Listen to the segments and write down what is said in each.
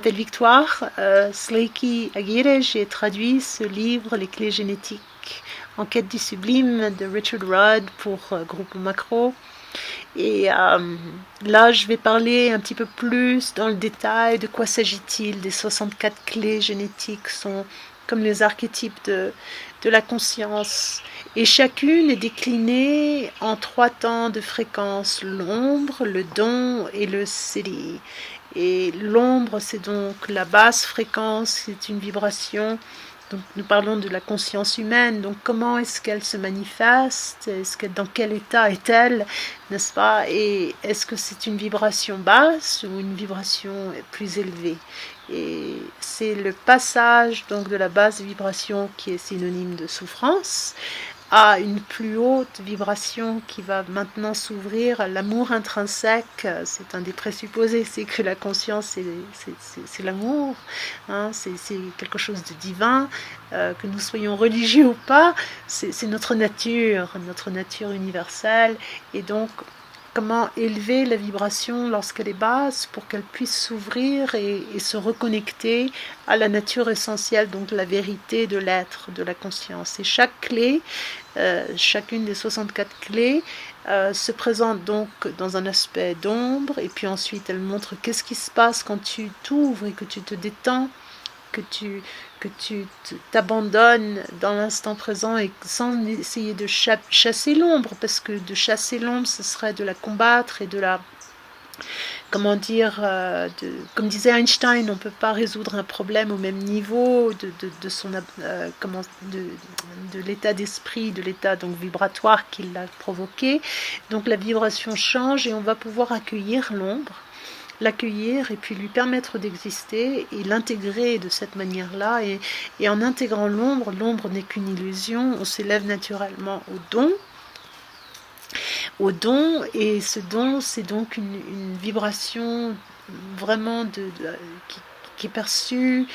m'appelle Victoire Sleki Aguirre. J'ai traduit ce livre, Les clés génétiques en quête du sublime de Richard Rudd pour Groupe Macro. Et là, je vais parler un petit peu plus dans le détail de quoi s'agit-il. Des 64 clés génétiques sont comme les archétypes de la conscience. Et chacune est déclinée en 3 temps de fréquence: l'ombre, le don et le Siddhi. Et l'ombre, c'est donc la basse fréquence, c'est une vibration. Donc nous parlons de la conscience humaine. Donc comment est-ce qu'elle se manifeste? Dans quel état est-elle, n'est-ce pas? Et est-ce que c'est une vibration basse ou une vibration plus élevée? Et c'est le passage donc de la basse vibration qui est synonyme de souffrance à une plus haute vibration qui va maintenant s'ouvrir à l'amour intrinsèque. C'est un des présupposés, c'est que la conscience c'est l'amour, hein, c'est quelque chose de divin, que nous soyons religieux ou pas, c'est notre nature universelle. Et donc comment élever la vibration lorsqu'elle est basse pour qu'elle puisse s'ouvrir et se reconnecter à la nature essentielle, donc la vérité de l'être, de la conscience. Et chaque clé, chacune des 64 clés se présente donc dans un aspect d'ombre, et puis ensuite elle montre qu'est-ce qui se passe quand tu t'ouvres et que tu te détends, que tu t'abandonnes dans l'instant présent, et sans essayer de chasser l'ombre, parce que de chasser l'ombre, ce serait de la combattre et de la... Comment dire, comme disait Einstein, on ne peut pas résoudre un problème au même niveau de l'état d'esprit, de l'état donc vibratoire qui l'a provoqué. Donc la vibration change et on va pouvoir accueillir l'ombre, l'accueillir et puis lui permettre d'exister et l'intégrer de cette manière-là. Et en intégrant l'ombre, l'ombre n'est qu'une illusion, on s'élève naturellement au don, et ce don, c'est donc une vibration vraiment qui est perçue,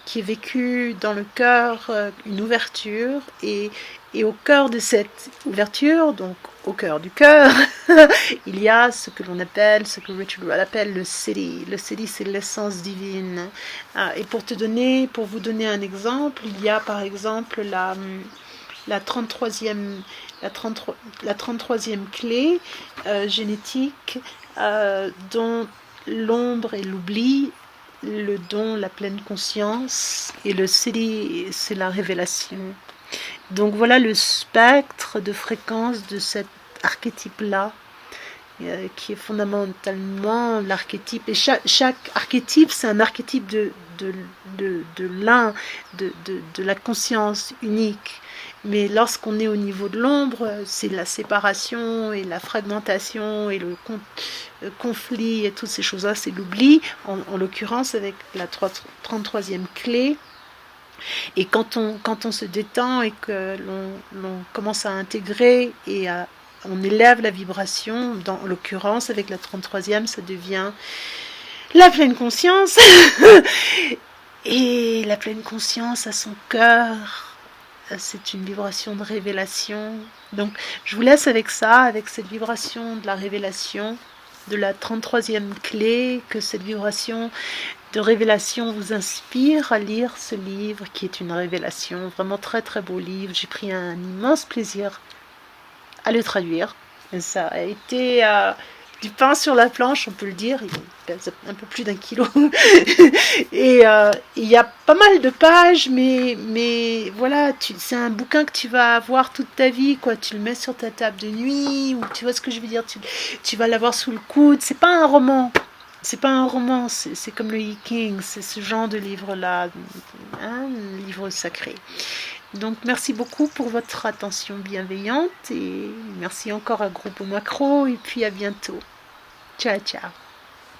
qui est vécue dans le cœur, une ouverture, et au cœur de cette ouverture, donc au cœur du cœur, il y a ce que l'on appelle, ce que Richard Rudd appelle le Siddhi. Le Siddhi, c'est l'essence divine. Et pour vous donner un exemple, il y a par exemple la 33e clé génétique, dont l'ombre et l'oubli, le don, la pleine conscience, et le Siddhi, c'est la révélation. Donc voilà le spectre de fréquence de cet archétype-là, qui est fondamentalement l'archétype. Et chaque archétype, c'est un archétype de la conscience unique. Mais lorsqu'on est au niveau de l'ombre, c'est la séparation et la fragmentation et le conflit et toutes ces choses-là, c'est l'oubli, en l'occurrence avec la 33e clé. Et quand on se détend et que l'on commence à intégrer et on élève la vibration, dans l'occurrence avec la 33e, ça devient la pleine conscience. Et la pleine conscience à son cœur, c'est une vibration de révélation. Donc je vous laisse avec ça, avec cette vibration de la révélation, de la 33e clé, que cette vibration de révélation vous inspire à lire ce livre qui est une révélation, vraiment très très beau livre. J'ai pris un immense plaisir à le traduire. Et ça a été du pain sur la planche, on peut le dire. Il pèse un peu plus d'1 kilo. Et il y a pas mal de pages, mais voilà, c'est un bouquin que tu vas avoir toute ta vie, quoi. Tu le mets sur ta table de nuit, ou tu vois ce que je veux dire, tu vas l'avoir sous le coude. C'est pas un roman. C'est pas un roman, c'est comme le I Ching, c'est ce genre de livre-là, un livre sacré. Donc merci beaucoup pour votre attention bienveillante, et merci encore à Groupe Macro, et puis à bientôt. Ciao, ciao.